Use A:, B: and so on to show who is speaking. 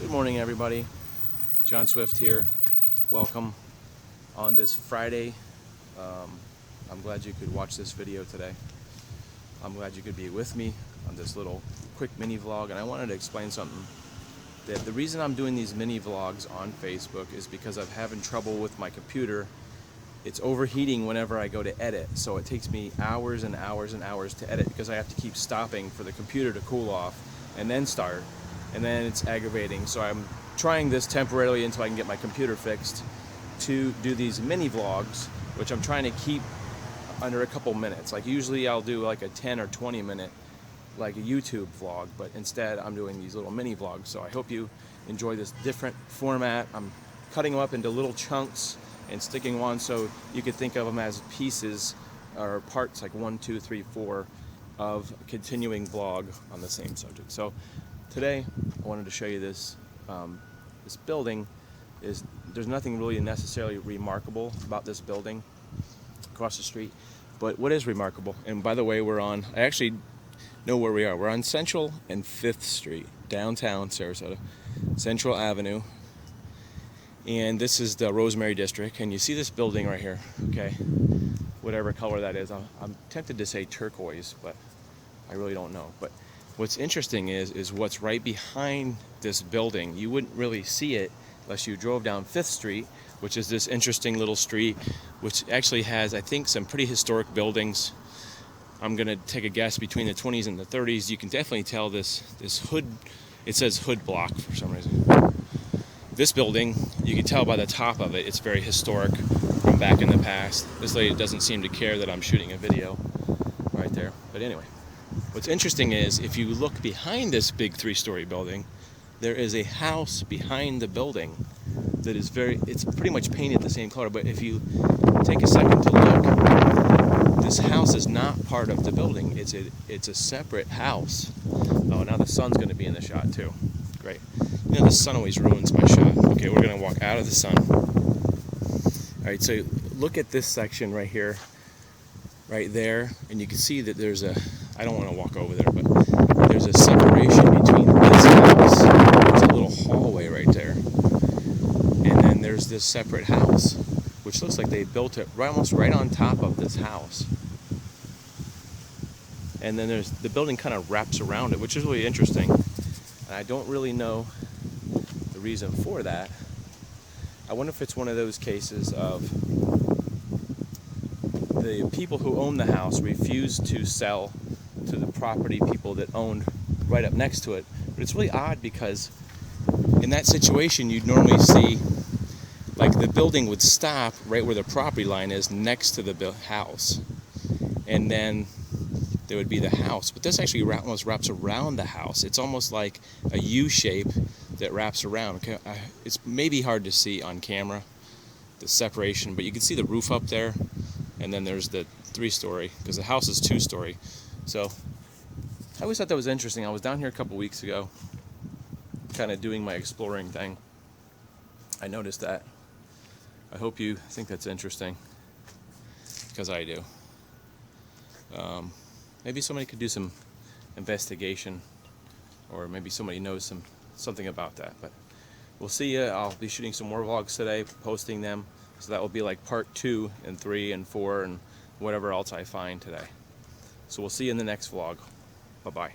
A: Good morning, everybody. John Swift here. Welcome on this Friday. I'm glad you could watch this video today. I'm glad you could be with me on this little quick mini vlog, and I wanted to explain something. That the reason I'm doing these mini vlogs on Facebook is because I'm having trouble with my computer. It's overheating whenever I go to edit, so it takes me hours and hours and hours to edit because I have to keep stopping for the computer to cool off and then start, and then it's aggravating. So I'm trying this temporarily until I can get my computer fixed to do these mini vlogs, which I'm trying to keep under a couple minutes. Like usually I'll do like a 10 or 20 minute like a YouTube vlog, but instead I'm doing these little mini vlogs. So I hope you enjoy this different format. I'm cutting them up into little chunks and sticking on so you could think of them as pieces or parts, like 1, 2, 3, 4 of a continuing vlog on the same subject. So today I wanted to show you this this building. There's nothing really necessarily remarkable about this building across the street, but what is remarkable, and by the way, I actually know where we are. We're on Central and 5th Street, downtown Sarasota, Central Avenue. And this is the Rosemary district, and you see this building right here, okay? Whatever color that is. I'm tempted to say turquoise, but I really don't know. But what's interesting is what's right behind this building. You wouldn't really see it unless you drove down 5th Street, which is this interesting little street, which actually has, I think, some pretty historic buildings. I'm gonna take a guess between the 20s and the 30s. You can definitely tell this hood, it says hood block for some reason. This building, you can tell by the top of it, it's very historic from back in the past. This lady doesn't seem to care that I'm shooting a video right there. But anyway, what's interesting is if you look behind this big 3-story building, there is a house behind the building that is it's pretty much painted the same color. But if you take a second to look, this house is not part of the building. It's a separate house. Oh, now the sun's going to be in the shot too. Great. You know, the sun always ruins my shot. Okay, we're going to walk out of the sun. All right, so look at this section right here, right there, and you can see that there's I don't want to walk over there, but there's a separation between this house, there's a little hallway right there, and then there's this separate house, which looks like they built it almost right on top of this house. And then the building kind of wraps around it, which is really interesting. And I don't really know the reason for that. I wonder if it's one of those cases of the people who own the house refused to sell to the property people that owned right up next to it. But it's really odd because in that situation you'd normally see like the building would stop right where the property line is next to the house. And then there would be the house, but this actually almost wraps around the house. It's almost like a U shape that wraps around. Okay, it's maybe hard to see on camera, the separation, but you can see the roof up there, and then there's the 3-story, because the house is 2-story. So I always thought that was interesting. I was down here a couple weeks ago, kind of doing my exploring thing. I noticed that. I hope you think that's interesting, because I do. Maybe somebody could do some investigation, or maybe somebody knows something about that. But we'll see. I'll be shooting some more vlogs today, posting them. So that will be like part 2 and 3 and 4 and whatever else I find today. So we'll see you in the next vlog. Bye-bye.